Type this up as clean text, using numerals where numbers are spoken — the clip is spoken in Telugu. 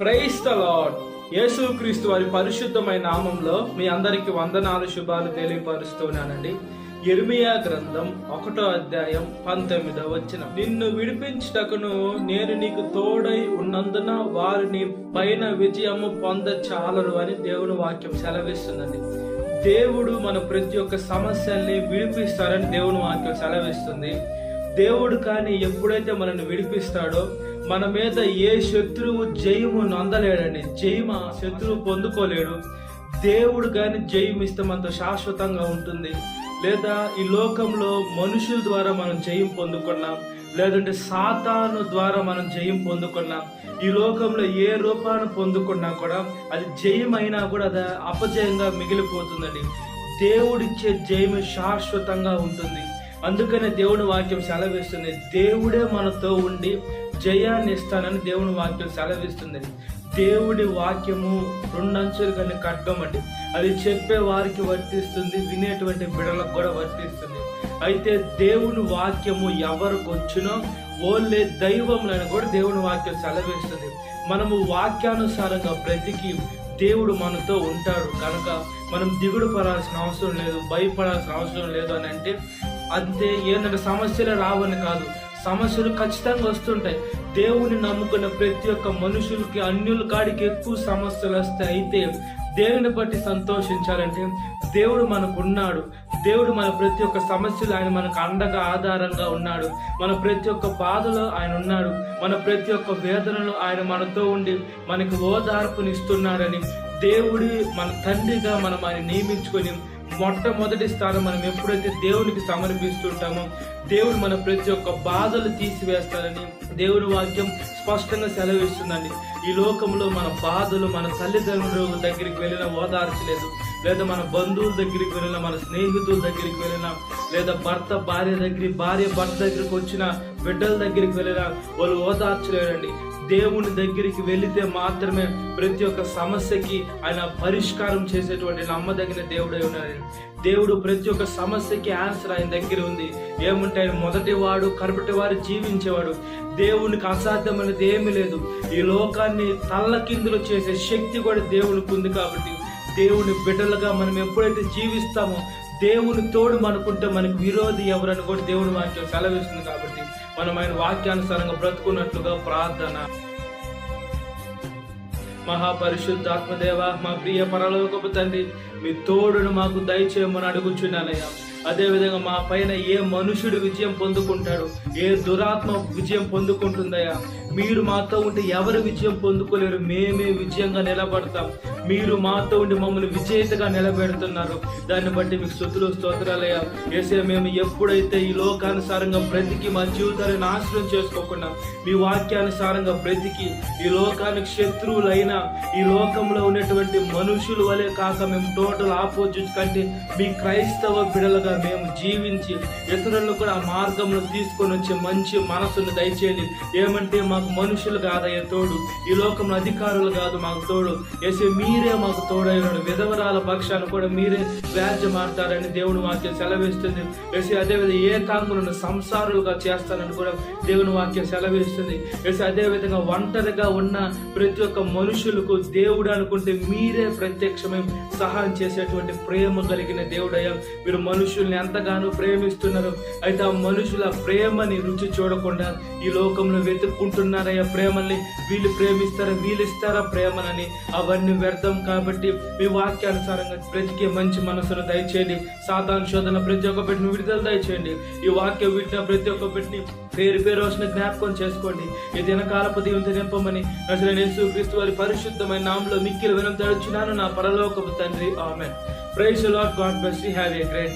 Praise the lord. యేసుక్రీస్తు వారి పరిశుద్ధమైన నామంలో మీ అందరికి వందనాలు, శుభాలు తెలియపరుస్తున్నానండి. యిర్మీయా గ్రంథం 1వ అధ్యాయం 19వ వచనం. నిన్ను విడిపించుటకును నేను నీకు తోడై ఉన్నందున వారు నీ పైన విజయము పొందచాలరు అని దేవుని వాక్యం సెలవిస్తుందండి. దేవుడు మన ప్రతి ఒక్క సమస్యల్ని విడిపిస్తారని దేవుని వాక్యం సెలవిస్తుంది. దేవుడు కానీ ఎప్పుడైతే మనల్ని విడిపిస్తాడో మన మీద ఏ శత్రువు జయము నందలేడండి. జయమ శత్రువు పొందుకోలేడు. దేవుడు కానీ జయం ఇస్తే మనతో శాశ్వతంగా ఉంటుంది. లేదా ఈ లోకంలో మనుషుల ద్వారా మనం జయం పొందుకున్నాం, లేదంటే సాతాను ద్వారా మనం జయం పొందుకున్నాం. ఈ లోకంలో ఏ రూపాన్ని పొందుకున్నా కూడా అది జయం అయినా కూడా అది అపజయంగా మిగిలిపోతుందండి. దేవుడిచ్చే జయము శాశ్వతంగా ఉంటుంది. అందుకనే దేవుని వాక్యం సెలవిస్తుంది. దేవుడే మనతో ఉండి జయాన్ని ఇస్తానని దేవుని వాక్యం సెలవిస్తుంది. దేవుడి వాక్యము రెండంచులు కానీ ఖడ్గం అండి. అది చెప్పే వారికి వర్తిస్తుంది, వినేటువంటి బిడ్డలకు కూడా వర్తిస్తుంది. అయితే దేవుని వాక్యము ఎవరికి వచ్చినో ఓన్లే దైవములని కూడా దేవుని వాక్యం సెలవిస్తుంది. మనము వాక్యానుసారంగా బ్రతికి దేవుడు మనతో ఉంటాడు కనుక మనం దిగుడు పడాల్సిన అవసరం లేదు, భయపడాల్సిన అవసరం లేదు అని అంటే అంతే. ఏంటంటే సమస్యలు రావని కాదు, సమస్యలు ఖచ్చితంగా వస్తుంటాయి. దేవుని నమ్ముకున్న ప్రతి ఒక్క మనుషులకి అన్యుల కాడికి ఎక్కువ సమస్యలు వస్తాయి. అయితే దేవుని బట్టి సంతోషించాలంటే దేవుడు మనకు ఉన్నాడు. దేవుడు మన ప్రతి ఒక్క సమస్యలు ఆయన మనకు అండగా ఆధారంగా ఉన్నాడు. మన ప్రతి ఒక్క బాధలో ఆయన ఉన్నాడు. మన ప్రతి ఒక్క వేదనలో ఆయన మనతో ఉండి మనకు ఓదార్పునిస్తున్నాడని దేవుడి మన తండ్రిగా మనం ఆయన నియమించుకొని మొట్టమొదటి స్థానం మనం ఎప్పుడైతే దేవునికి సమర్పిస్తుంటామో దేవుడు మన ప్రతి ఒక్క బాధలు తీసివేస్తారని దేవుని వాక్యం స్పష్టంగా సెలవిస్తుందండి. ఈ లోకంలో మన బాధలు మన తల్లిదండ్రుల దగ్గరికి వెళ్ళినా ఓదార్చలేదు, లేదా మన బంధువుల దగ్గరికి వెళ్ళినా, మన స్నేహితుల దగ్గరికి వెళ్ళినా, లేదా భార్య భర్త దగ్గరికి వచ్చిన బిడ్డల దగ్గరికి వెళ్ళినా వాళ్ళు ఓదార్చలేరండి. దేవుని దగ్గరికి వెళితే మాత్రమే ప్రతి ఒక్క సమస్యకి ఆయన పరిష్కారం చేసేటువంటి నమ్మదగిన దేవుడై ఉన్నాడు. దేవుడు ప్రతి ఒక్క సమస్యకి ఆన్సర్ ఆయన దగ్గర ఉంది. ఏముంటే ఆయన మొదటివాడు, కడపటివాడు, జీవించేవాడు. దేవునికి అసాధ్యమైనది ఏమీ లేదు. ఈ లోకాన్ని తల్లకిందులు చేసే శక్తి కూడా దేవునికి ఉంది. కాబట్టి దేవుని బిడ్డలుగా మనం ఎప్పుడైతే జీవిస్తామో దేవుని తోడు మనకుంటే మనకు విరోధి ఎవరని కూడా దేవుని వాక్యం సెలవిస్తుంది. కాబట్టి మనం ఆయన వాక్యానుసారంగా బ్రతుకున్నట్లుగా ప్రార్థన. మహాపరిశుద్ధాత్మదేవ, మా ప్రియ పరలోకపు తండ్రి, మీ తోడును మాకు దయచేయమని అడుగుచున్నానయ్యా. అదేవిధంగా మా పైన ఏ మనుషుడు విజయం పొందుకుంటాడు, ఏ దురాత్మ విజయం పొందుకుంటుందయ్యా. మీరు మాతో ఉంటే ఎవరు విజయం పొందుకోలేరు. మేమే విజయంగా నిలబడతాం. మీరు మాతో ఉండి మమ్మల్ని విజేతగా నిలబెడుతున్నారు. దాన్ని బట్టి మీకు స్తుతులు, స్తోత్రాలయ్యా. యేసయ్యా, మేము ఎప్పుడైతే ఈ లోకానుసారంగా బ్రతికి మా జీవితాన్ని నాశనం చేసుకోకుండా మీ వాక్యానుసారంగా బ్రతికి ఈ లోకానికి శత్రువులైనా ఈ లోకంలో ఉన్నటువంటి మనుషుల వలె కాక మేము టోటల్ ఆపోజిట్ కంటే మీ క్రైస్తవ బిడలుగా మేము జీవించి ఇతరులను కూడా ఆ మార్గంలో తీసుకొని వచ్చే మంచి మనసును దయచేయండి. ఏమంటే మాకు మనుషులు కాదయ్యా తోడు, ఈ లోకంలో అధికారులు కాదు మాకు తోడు. యేసయ్యా, మీరే మాకు తోడైనాడు. విధవరాల పక్షాన్ని కూడా మీరే వ్యాజ్యమాడతారని దేవుని వాక్యం సెలవిస్తుంది. యేసయ్యా, అదేవిధంగా ఏకాంగులను సంసారులుగా చేస్తానని కూడా దేవుని వాక్యం సెలవిస్తుంది. యేసయ్యా, అదేవిధంగా ఒంటరిగా ఉన్న ప్రతి ఒక్క మనుషులకు దేవుడు అనుకుంటే మీరే ప్రత్యక్షమై సహాయం చేసేటువంటి ప్రేమ కలిగిన దేవుడయ్యా. మీరు మనుషుల్ని ఎంతగానో ప్రేమిస్తున్నారు. అయితే ఆ మనుషుల ప్రేమని రుచి చూడకుండా ఈ లోకంలో వెతుక్కుంటున్నారయ్యా ప్రేమల్ని. వీళ్ళు ప్రేమిస్తారా, వీళ్ళు ఇస్తారా ప్రేమనని, అవన్నీ వ్యర్థం. కాబట్టి మీ వాక్యానుసారంగా బ్రతికే మంచి మనసును దయచేయండి. సాతాను శోధన ప్రతి ఒక్క బిడ్డను విడుదల దయచేయండి. ఈ వాక్యం వింటున్న ప్రతి ఒక్క బిడ్డని పేరు పేరు వచ్చిన జ్ఞాపకం చేసుకోండి. ఈ దినకాలపు దీవెనతో నింపమని నజరేయుడైన యేసుక్రీస్తు వారి పరిశుద్ధమైన నామములో మిక్కిలి వినతులు అడుగుచున్నాను నా పరలోకపు తండ్రి. Amen. Praise the lord. God bless you. Have a great day.